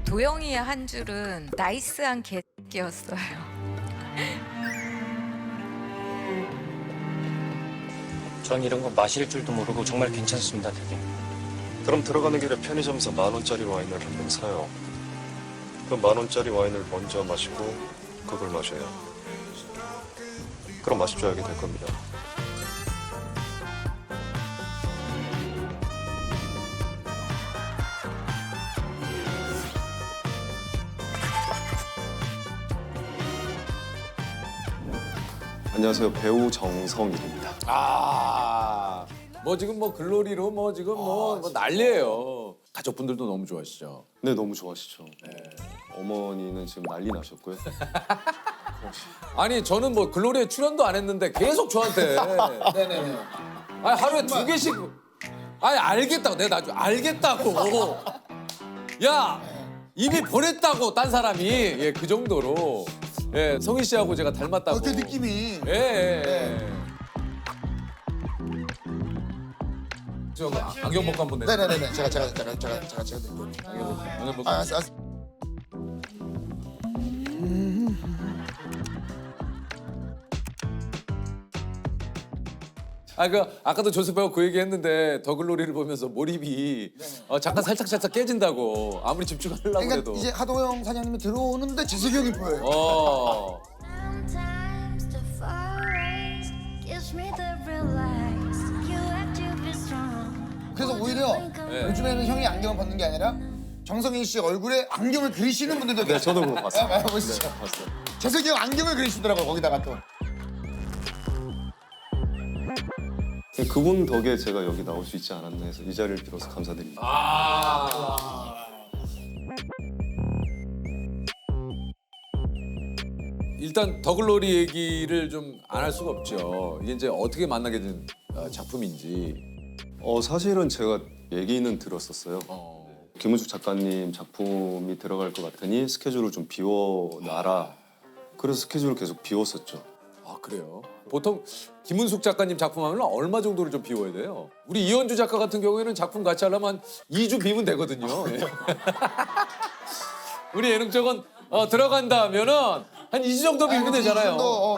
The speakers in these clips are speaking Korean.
도영이의 한 줄은 나이스한 개새끼였어요. 전 이런 거 마실 줄도 모르고 정말 괜찮습니다, 되게. 그럼 들어가는 길에 편의점에서 10,000원짜리 와인을 한 병 사요. 그럼 10,000원짜리 와인을 먼저 마시고 그걸 마셔요. 그럼 마실 줄 알게 될 겁니다. 안녕하세요. 배우 정성일입니다. 뭐 지금 뭐 글로리로 뭐 지금 뭐 난리예요. 가족분들도 너무 좋아하시죠. 네, 너무 좋아하시죠. 어머니는 지금 난리 나셨고요. 아니 저는 뭐 글로리에 출연도 안 했는데 계속 저한테. 네네네. 아니 하루에 2개씩. 아니 알겠다고 내가 나중에 알겠다고. 야 이미 보냈다고 딴 사람이 예 그 정도로 예 성희 씨하고 제가 닮았다고. 그 느낌이. 예. 저 안경 벗고 한번 내. 네네네. 제가 드릴게요. 안경 벗고. 알았어. 아까도 조셉 배우 그 얘기했는데 더글로리를 보면서 몰입이 잠깐 살짝 깨진다고 아무리 집중하려고 그러니까 해도. 이제 하도영 사장님이 들어오는데 재석이 형이 보여요. Sometimes the forest gives me the real lies. You have to be strong. 그래서 오히려 네. 요즘에는 형이 안경을 벗는 게 아니라 정성인 씨 얼굴에 안경을 그리시는 분들도 네, 계세요. 저도 그거 봤어요. 아, 보시죠. 봤어요. 재석이 형 안경을 그리시더라고요. 거기다가 또. 그분 덕에 제가 여기 나올 수 있지 않았나 해서 이 자리를 빌어서 감사드립니다. 일단 더글로리 얘기를 좀 안 할 수가 없죠. 이게 이제 어떻게 만나게 된 작품인지. 사실은 제가 얘기는 들었었어요. 김은숙 작가님 작품이 들어갈 것 같으니 스케줄을 좀 비워놔라. 그래서 스케줄을 계속 비웠었죠. 아 그래요? 보통 김은숙 작가님 작품 하면 얼마 정도를 좀 비워야 돼요? 우리 이현주 작가 같은 경우에는 작품 같이 하려면 한 2주 비면 되거든요. 예. 우리 예능 쪽은 들어간다 하면은 한 2주 정도 비우면 되잖아요.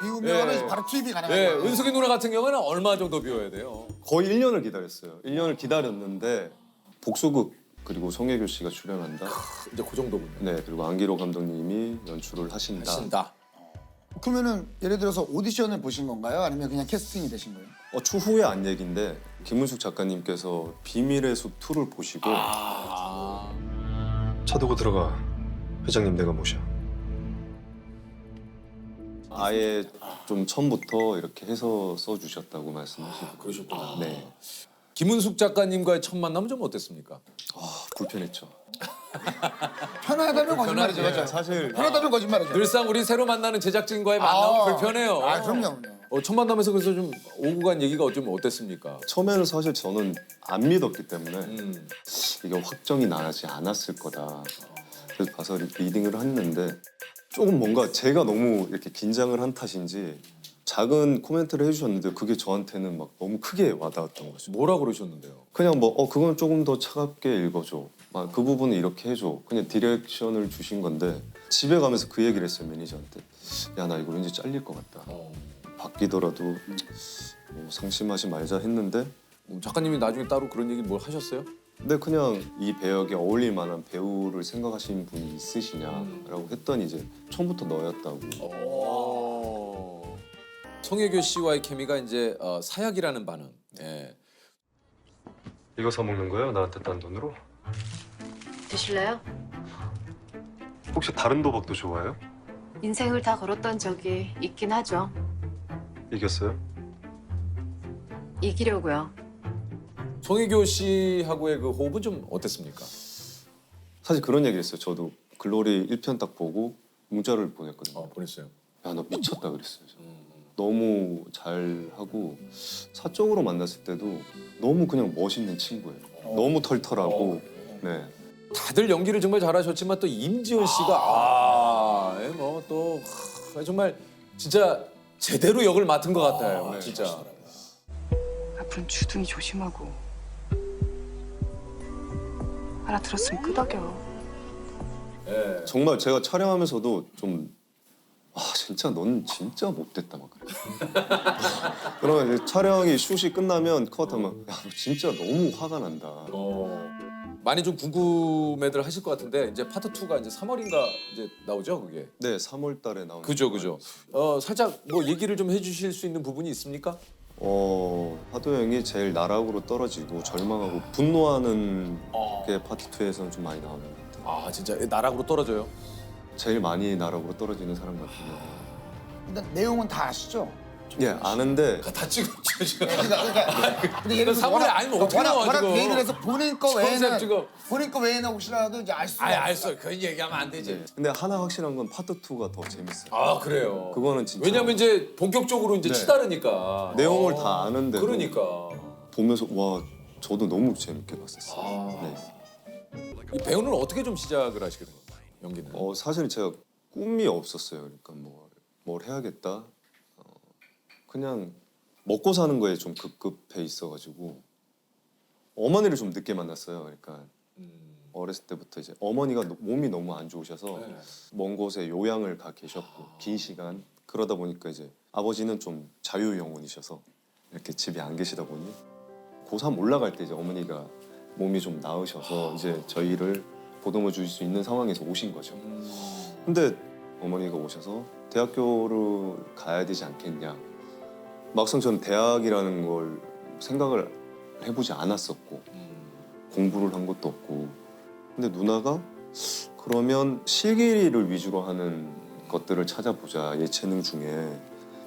비우면 예. 바로 투입이 가능해요. 예, 은숙이 누나 같은 경우는 얼마 정도 비워야 돼요? 거의 1년을 기다렸어요. 1년을 기다렸는데 복수극 그리고 송혜교 씨가 출연한다. 이제 그 정도군요. 네, 그리고 안기로 감독님이 연출을 하신다. 하신다. 그러면은 예를 들어서 오디션을 보신 건가요? 아니면 그냥 캐스팅이 되신 거예요? 추후에 안 얘기인데 김은숙 작가님께서 비밀의 숲 2를 보시고 차 두고 들어가. 회장님 내가 모셔. 아예 좀 처음부터 이렇게 해서 써주셨다고 말씀하시고. 그러셨구나. 네. 김은숙 작가님과의 첫 만남은 좀 어땠습니까? 불편했죠. 편하다면 거짓말이죠. 편하지. 맞죠? 사실 편하다면 거짓말이죠. 늘상 우리 새로 만나는 제작진과의 만남은 불편해요. 그럼요. 첫 만남에서 그래서 좀 오고 간 얘기가 좀 어땠습니까? 처음에는 사실 저는 안 믿었기 때문에 음. 이게 확정이 나지 않았을 거다. 그래서 가서 리딩을 했는데 조금 뭔가 제가 너무 이렇게 긴장을 한 탓인지 작은 코멘트를 해주셨는데 그게 저한테는 막 너무 크게 와닿았던 거죠. 뭐라 그러셨는데요? 그냥 뭐 그건 조금 더 차갑게 읽어줘. 그 부분은 이렇게 해줘. 그냥 디렉션을 주신 건데 집에 가면서 그 얘기를 했어요, 매니저한테. 야, 나 이거 왠지 잘릴 것 같다. 바뀌더라도 뭐 상심하지 말자 했는데 작가님이 나중에 따로 그런 얘기 뭘 하셨어요? 근데 그냥 이 배역에 어울릴 만한 배우를 생각하시는 분이 있으시냐라고 했더니 이제 처음부터 너였다고. 송혜교 씨와의 케미가 이제 사약이라는 반응. 예. 이거 사 먹는 거예요? 나한테 딴 돈으로? 드실래요? 혹시 다른 도박도 좋아해요? 인생을 다 걸었던 적이 있긴 하죠. 이겼어요? 이기려고요. 송혜교 씨하고의 그 호흡은 좀 어땠습니까? 사실 그런 얘기 했어요. 저도 글로리 1편 딱 보고 문자를 보냈거든요. 보냈어요. 야, 너 미쳤다 그랬어요. 너무 잘하고 사적으로 만났을 때도 너무 그냥 멋있는 친구예요. 너무 털털하고. 네. 다들 연기를 정말 잘하셨지만 또 임지원 씨가 뭐또 정말 진짜 제대로 역을 맡은 것 같아요. 진짜. 앞으로는 주둥이 조심하고 알아들었으면 끄덕여. 예. 정말 제가 촬영하면서도 좀 진짜 넌 진짜 못됐다 막 그래. 그러면 이제 촬영이 슛이 끝나면 컷하면 야 너 진짜 너무 화가 난다. 많이 좀 궁금해들 하실 것 같은데 이제 파트 2가 이제 3월인가 이제 나오죠, 그게. 네, 3월달에 나오는. 그죠. 살짝 뭐 얘기를 좀 해주실 수 있는 부분이 있습니까? 하도 형이 제일 나락으로 떨어지고 절망하고 분노하는 게 파트 2에서는 좀 많이 나오는 것 같아요. 아 진짜 나락으로 떨어져요? 제일 많이 나락으로 떨어지는 사람 같으면. 일단 내용은 다 아시죠? 예, 아는데 다 찍었죠 지금. 근데 예를 들어서 3월에 아니면 어떻게 나와, 워낙 지금. 대입을 해서 본인 거 컨셉 외에는 지금. 본인 거 외에는 혹시라도 이제 알 수가 아예 없어요. 알았어요. 그 얘기하면 안 되지. 근데 하나 확실한 건 파트 2가 더 재밌어요. 아 그래요. 그거는 진짜. 왜냐면 이제 본격적으로 이제 네. 치다르니까. 내용을 다 아는데 그러니까. 보면서 와 저도 너무 재밌게 봤었어요. 네. 이 배우는 어떻게 좀 시작을 하시게 된 건가요? 연기는? 사실 제가 꿈이 없었어요. 그러니까 뭘 해야겠다. 그냥 먹고 사는 거에 좀 급급해 있어가지고 어머니를 좀 늦게 만났어요. 그러니까 어렸을 때부터 이제 어머니가 몸이 너무 안 좋으셔서 네. 먼 곳에 요양을 가 계셨고 긴 시간 그러다 보니까 이제 아버지는 좀 자유 영혼이셔서 이렇게 집에 안 계시다 보니 고3 올라갈 때 이제 어머니가 몸이 좀 나으셔서 이제 저희를 보듬어 줄 수 있는 상황에서 오신 거죠. 근데 어머니가 오셔서 대학교를 가야 되지 않겠냐. 막상 저는 대학이라는 걸 생각을 해보지 않았었고 공부를 한 것도 없고 근데 누나가 그러면 실기를 위주로 하는 것들을 찾아보자 예체능 중에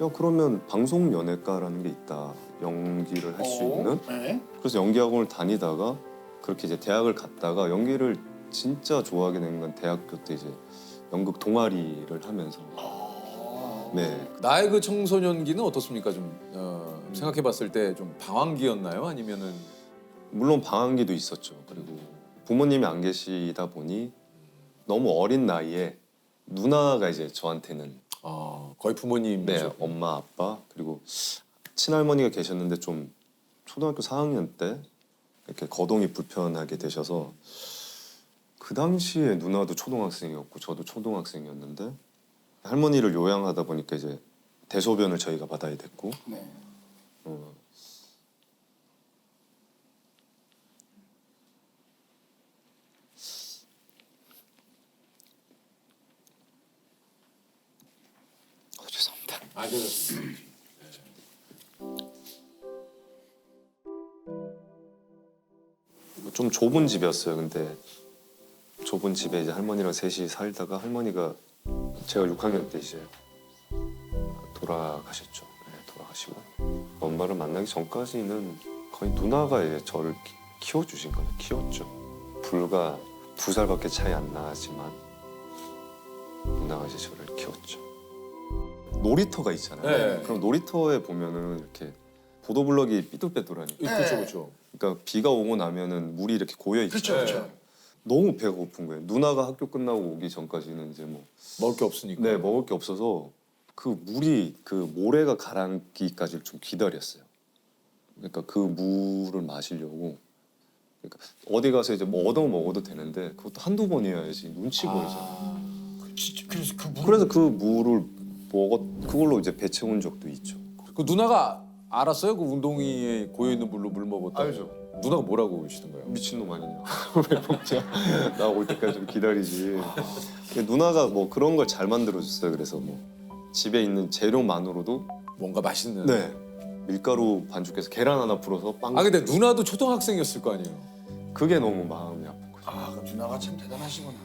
야 그러면 방송연예과라는 게 있다 연기를 할 수 있는 네. 그래서 연기학원을 다니다가 그렇게 이제 대학을 갔다가 연기를 진짜 좋아하게 된 건 대학교 때 이제 연극 동아리를 하면서 네 나의 그 청소년기는 어떻습니까? 좀 생각해봤을 때 좀 방황기였나요? 아니면은 물론 방황기도 있었죠. 그리고 부모님이 안 계시다 보니 너무 어린 나이에 누나가 이제 저한테는 거의 부모님 네 엄마 아빠 그리고 친할머니가 계셨는데 좀 초등학교 4학년 때 이렇게 거동이 불편하게 되셔서 그 당시에 누나도 초등학생이었고 저도 초등학생이었는데 할머니를 요양하다 보니까 이제 대소변을 저희가 받아야 됐고 네. 죄송합니다. 아 그렇습니다. 좀 좁은 집이었어요. 근데 좁은 집에 이제 할머니랑 셋이 살다가 할머니가 제가 6학년 때 이제 돌아가셨죠. 네, 돌아가시고 엄마를 만나기 전까지는 거의 누나가 이제 저를 키워주신 거예요. 키웠죠. 불과 2살밖에 차이 안 나지만 누나가 이제 저를 키웠죠. 놀이터가 있잖아요. 네. 그럼 놀이터에 보면은 이렇게 보도블럭이 삐뚤빼뚤하니까. 그렇죠. 그러니까 비가 오고 나면은 물이 이렇게 고여 있잖아요. 그렇죠. 너무 배가 고픈 거예요. 누나가 학교 끝나고 오기 전까지는 이제 뭐 먹을 게 없으니까. 네, 먹을 게 없어서 그 물이 그 모래가 가라앉기까지를 좀 기다렸어요. 그러니까 그 물을 마시려고 그러니까 어디 가서 이제 뭐 얻어 먹어도 되는데 그것도 한두 번이어야지 눈치 보이잖아요. 그래서 그 물을 그걸로 이제 배 채운 적도 있죠. 그 누나가 알았어요? 그 운동이에 고여 있는 물로 물 먹었다. 알죠. 누나가 뭐라고 그러시던가요? 미친놈 아니냐. 왜 먹냐. 나 올 때까지 좀 기다리지. 누나가 뭐 그런 걸 잘 만들어줬어요. 그래서 뭐 집에 있는 재료만으로도 뭔가 맛있는. 네 밀가루 반죽해서 계란 하나 풀어서 빵. 아 근데 누나도 초등학생이었을 거 아니에요. 그게 너무 마음이 아픈 거죠. 아, 그 누나가 참 대단하시구나.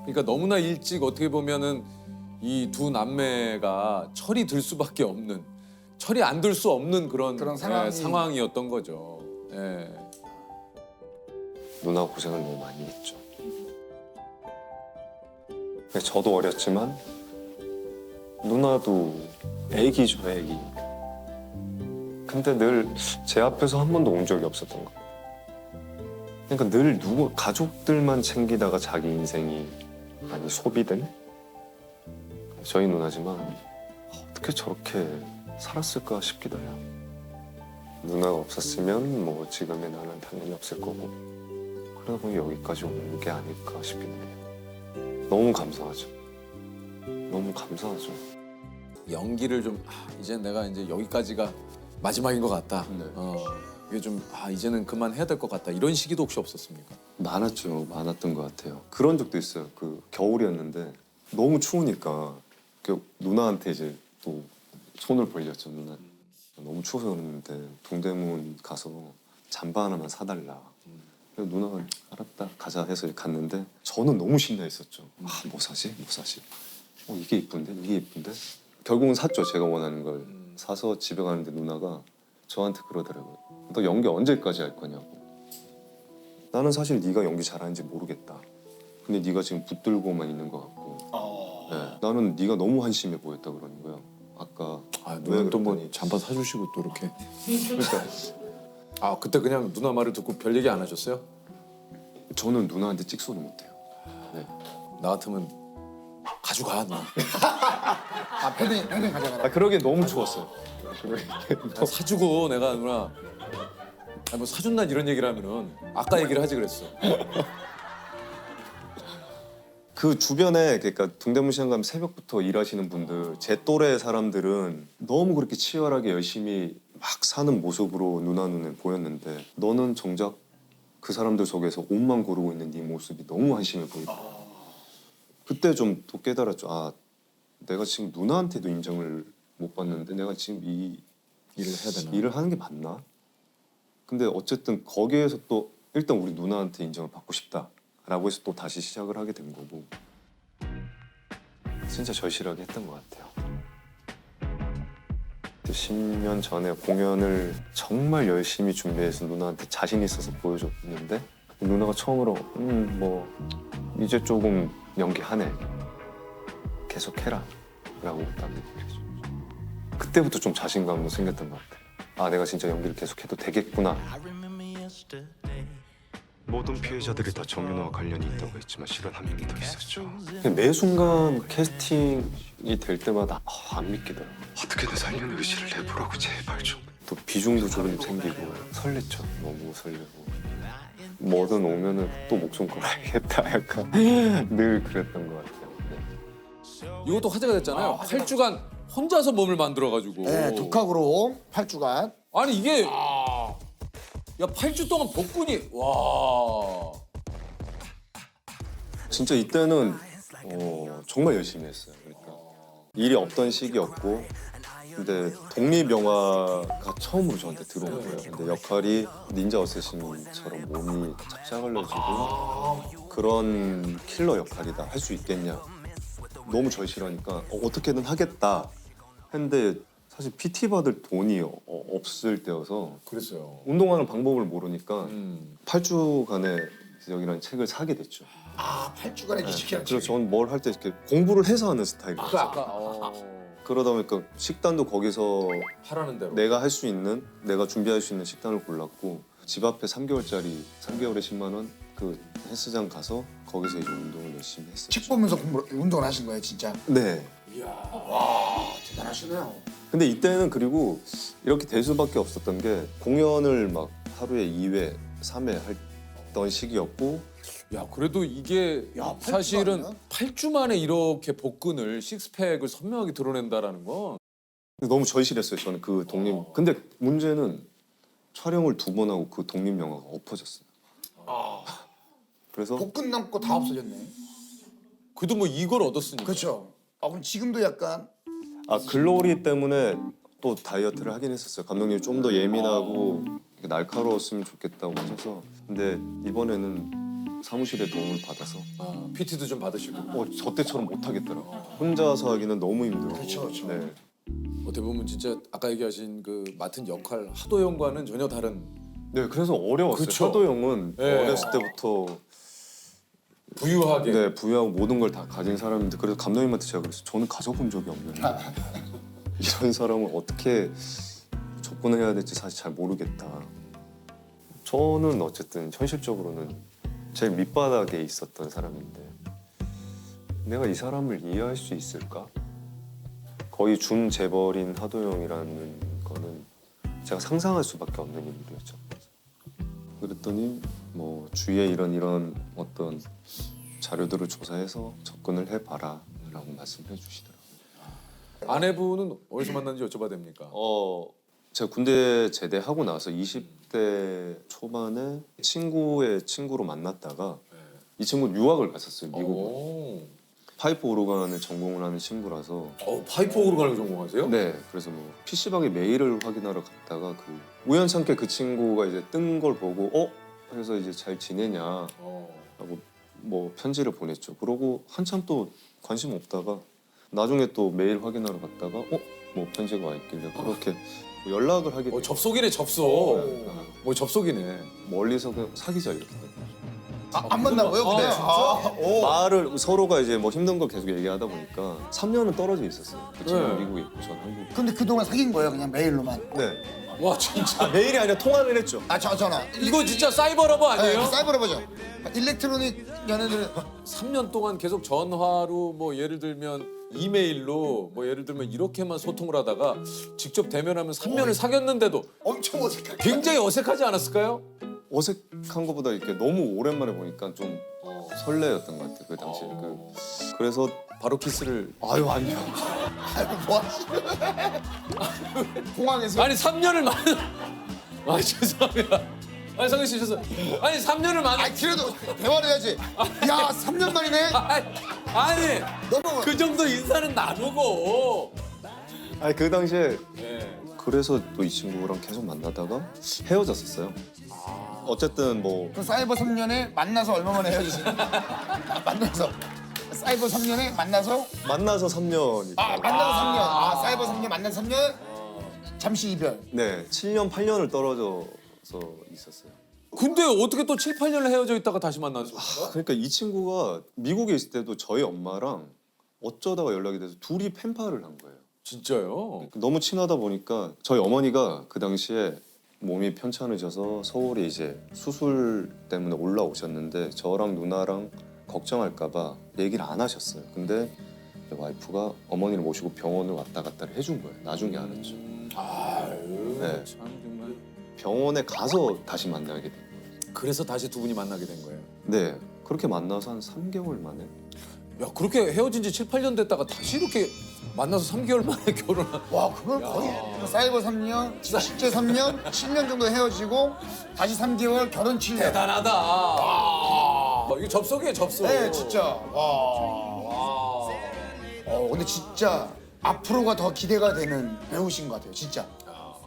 그러니까 너무나 일찍 어떻게 보면은 이 두 남매가 철이 들 수밖에 없는, 철이 안 들 수 없는 그런 상황이었던 거죠. 예. 누나 고생을 너무 많이 했죠. 저도 어렸지만 누나도 애기죠, 애기. 근데 늘 제 앞에서 한 번도 운 적이 없었던 거예요. 그러니까 늘 가족들만 챙기다가 자기 인생이 많이 소비된 저희 누나지만 어떻게 저렇게 살았을까 싶기도 해요. 누나가 없었으면 뭐 지금의 나는 당연히 없을 거고 그러다 보니 여기까지 온 게 아닐까 싶기도 해요. 너무 감사하죠. 너무 감사하죠. 연기를 좀 이제 내가 이제 여기까지가 마지막인 것 같다. 네. 이게 좀 이제는 그만해야 될 것 같다. 이런 시기도 혹시 없었습니까? 많았죠. 많았던 것 같아요. 그런 적도 있어요. 그 겨울이었는데 너무 추우니까 그 누나한테 이제 또 손을 벌렸죠. 누나 너무 추워서 그러는데 동대문 가서 잠바 하나만 사달라. 그래서 누나가 알았다 가자 해서 갔는데 저는 너무 신나 있었죠. 뭐 사지? 뭐 사지? 이게 이쁜데? 이게 이쁜데? 결국은 샀죠. 제가 원하는 걸 사서 집에 가는데 누나가 저한테 그러더라고요. 너 연기 언제까지 할 거냐고. 나는 사실 네가 연기 잘하는지 모르겠다. 근데 네가 지금 붙들고만 있는 것 같고. 네, 나는 네가 너무 한심해 보였다 그러는 거야. 아까 누나 또뭐 그랬더니 잠바 사주시고 또 이렇게. 그러니까 그때 그냥 누나 말을 듣고 별 얘기 안 하셨어요? 저는 누나한테 찍소리 못해요. 네. 나 같으면 가져가 누나. 패딩 가져가라. 그러기엔 너무 추웠어요. 사주고 내가 누나 뭐 사준다 이런 얘기를 하면은 아까 얘기를 하지 그랬어. 그 주변에 그러니까 동대문 시장 가면 새벽부터 일하시는 분들 제 또래 사람들은 너무 그렇게 치열하게 열심히 막 사는 모습으로 누나 눈에 보였는데 너는 정작 그 사람들 속에서 옷만 고르고 있는 네 모습이 너무 한심해 보이다. 그때 좀 또 깨달았죠. 내가 지금 누나한테도 인정을 못 받는데 내가 지금 이 일을 해야 되나? 일을 하는 게 맞나? 근데 어쨌든 거기에서 또 일단 우리 누나한테 인정을 받고 싶다라고 해서 또 다시 시작을 하게 된 거고 진짜 절실하게 했던 것 같아요. 10년 전에 공연을 정말 열심히 준비해서 누나한테 자신 있어서 보여줬는데 누나가 처음으로 뭐 이제 조금 연기하네. 계속해라 라고 딱 얘기했죠. 그때부터 좀 자신감도 생겼던 것 같아요. 내가 진짜 연기를 계속해도 되겠구나. 모든 피해자들이 다 정윤호와 관련이 있다고 했지만 실은 한 명이 더 있었죠. 매 순간 캐스팅이 될 때마다 안 믿기더라고요. 어떻게든 살려는 의지를 내보라고 제발 좀. 또 비중도 조금 생기고 설렜죠. 너무 설레고. 뭐든 오면은 또 목숨 걸어야겠다 약간 늘 그랬던 것 같아요. 네. 이것도 화제가 됐잖아요. 8주간 혼자서 몸을 만들어가지고. 네, 독학으로 8주간. 아니 이게 야 8주 동안 복근이 와. 진짜 이때는 정말 열심히 했어요. 그러니까 일이 없던 시기였고 근데 독립 영화가 처음으로 저한테 들어온 거예요. 근데 역할이 닌자 어쌔신처럼 몸이 착착을려지고 그런 킬러 역할이다. 할 수 있겠냐. 너무 절실하니까 어떻게든 하겠다 했는데 사실 PT 받을 돈이 없을 때여서 그랬어요. 운동하는 방법을 모르니까 8주간의 기적이라는 책을 사게 됐죠. 8주간의 기식이라는 그래서 저는 뭘 할 때 이렇게 공부를 해서 하는 스타일이었어요. 아까 그러다 보니까 식단도 거기서 하라는 대로. 내가 할 수 있는, 내가 준비할 수 있는 식단을 골랐고 집 앞에 3개월짜리 3개월에 10만 원 그 헬스장 가서 거기서 이제 운동을 열심히 했어요. 책 보면서 운동을 하신 거예요, 진짜. 네. 대단하시네요. 근데 이때는 그리고 이렇게 될 수밖에 없었던 게 공연을 막 하루에 2회, 3회 했던 시기였고 야 그래도 이게 야, 사실은 8주 8주 만에 이렇게 복근을 식스팩을 선명하게 드러낸다라는 건 너무 절실했어요. 저는 그 독립. 근데 문제는 촬영을 2번 하고 그 독립 영화가 엎어졌어요. 그래서 복근 남고 다 없어졌네. 그래도 뭐 이걸 얻었으니까. 그렇죠. 그럼 지금도 약간 글로리 때문에 또 다이어트를 하긴 했었어요. 감독님이 좀 더 예민하고 날카로웠으면 좋겠다고 하셔서 근데 이번에는 사무실의 도움을 받아서 PT도 좀 받으시고. 저 때처럼 못 하겠더라고. 혼자서 하기는 너무 힘들고. 그렇죠. 네. 어떻게 보면 진짜 아까 얘기하신 그 맡은 역할 하도영과는 전혀 다른. 네, 그래서 어려웠어요. 그쵸. 하도영은 네. 어렸을 때부터 부유하게. 네, 부유하고 모든 걸 다 가진 사람인데 그래서 감독님한테 제가 그랬어요. 저는 가져본 적이 없는데 이런 사람을 어떻게 접근해야 될지 사실 잘 모르겠다. 저는 어쨌든 현실적으로는 제일 밑바닥에 있었던 사람인데 내가 이 사람을 이해할 수 있을까? 거의 준재벌인 하도영이라는 거는 제가 상상할 수밖에 없는 인물이었죠. 그랬더니 뭐 주위에 이런 어떤 자료들을 조사해서 접근을 해봐라라고 말씀해 주시더라고요. 아내분은 어디서 만났는지 여쭤봐도 됩니까? 제가 군대 제대하고 나서 20대 초반에 친구의 친구로 만났다가 이 친구는 유학을 갔었어요, 미국으로. 오. 파이프 오르간을 전공을 하는 친구라서 파이프 오르간을 전공하세요? 네, 그래서 뭐 PC방에 메일을 확인하러 갔다가 그 우연찮게 그 친구가 이제 뜬 걸 보고 그래서 이제 잘 지내냐 하고 뭐 편지를 보냈죠. 그러고 한참 또 관심 없다가 나중에 또 메일 확인하러 갔다가 뭐 편지가 와 있길래 그렇게 뭐 연락을 하게 됐어요. 접속이네 접속. 뭐 접속이네. 멀리서 그냥 사귀자 이렇게 됐어요. 안 만나고요? 근데 말을 서로가 이제 뭐 힘든 거 계속 얘기하다 보니까 3년은 떨어져 있었어요. 그 친구는 네. 미국에 있고 전 한국에. 근데 그동안 사귄 거예요, 그냥 메일로만. 네. 와 진짜. 메일이 아니라 통화를 했죠. 전화. 이거 진짜 사이버 러버 아니에요? 네, 사이버 러버죠. 일렉트로닉 연애들 3년 동안 계속 전화로 뭐 예를 들면 이메일로 뭐 예를 들면 이렇게만 소통을 하다가 직접 대면하면 3년을 사귀었는데도 엄청 어색하게. 굉장히 어색하지 않았을까요? 어색한 것보다 이렇게 너무 오랜만에 보니까 좀 설레였던 것 같아요. 그 당시에. 그래서 바로 키스를. 아유 아니요. 뭐 하시는 공항에서 아니 3년을 아 죄송합니다. 아니 성현 씨 아니 3년을 그래도 대화를 해야지. 야, 3년 만이네. 아니 너무 그 정도 인사는 나누고. 아니 그 당시에 네. 그래서 또 이 친구랑 계속 만나다가 헤어졌었어요. 어쨌든 뭐 그 사이버 3년에 만나서 얼마 만에 헤어지신 만나서 사이버 3년에 만나서 만나서 3년. 만나서 3년. 사이버 3년 만나서 3년 잠시 이별. 네, 7년 8년을 떨어져서 있었어요. 근데 어떻게 또 7, 8년을 헤어져 있다가 다시 만나죠? 그러니까 이 친구가 미국에 있을 때도 저희 엄마랑 어쩌다가 연락이 돼서 둘이 펜팔을 한 거예요. 진짜요? 너무 친하다 보니까 저희 어머니가 그 당시에 몸이 편찮으셔서 서울에 이제 수술 때문에 올라오셨는데 저랑 누나랑 걱정할까봐 얘기를 안 하셨어요. 근데 와이프가 어머니를 모시고 병원을 왔다 갔다를 해준 거예요. 나중에 알았죠. 아유 네. 참 정말. 병원에 가서 다시 만나게 된 거예요. 그래서 다시 두 분이 만나게 된 거예요. 네, 그렇게 만나서 한 3개월 만에. 야 그렇게 헤어진 지 7, 8년 됐다가 다시 이렇게 만나서 3개월 만에 결혼한. 와, 그걸 거의 사이버 3년, 지금 실제 3년, 7년 정도 헤어지고 다시 3개월, 결혼 7년. 대단하다. 와. 이게 접속이에요 접속. 네, 진짜. 와. 근데 진짜 앞으로가 더 기대가 되는 배우신 것 같아요, 진짜.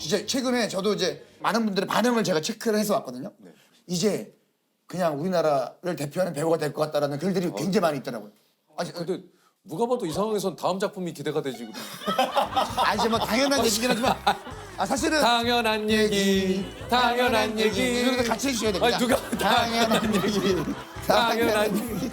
진짜 최근에 저도 이제 많은 분들의 반응을 제가 체크를 해서 왔거든요. 이제 그냥 우리나라를 대표하는 배우가 될 것 같다라는 글들이 굉장히 많이 있더라고요. 근데 누가 봐도 이 상황에선 다음 작품이 기대가 되지. 이제 뭐 당연한 얘기긴 하지만 사실은 당연한 얘기, 당연한 얘기. 이거도 같이 해주셔야 됩니다. 아니 누가 당연한 얘기. 당연한 얘기.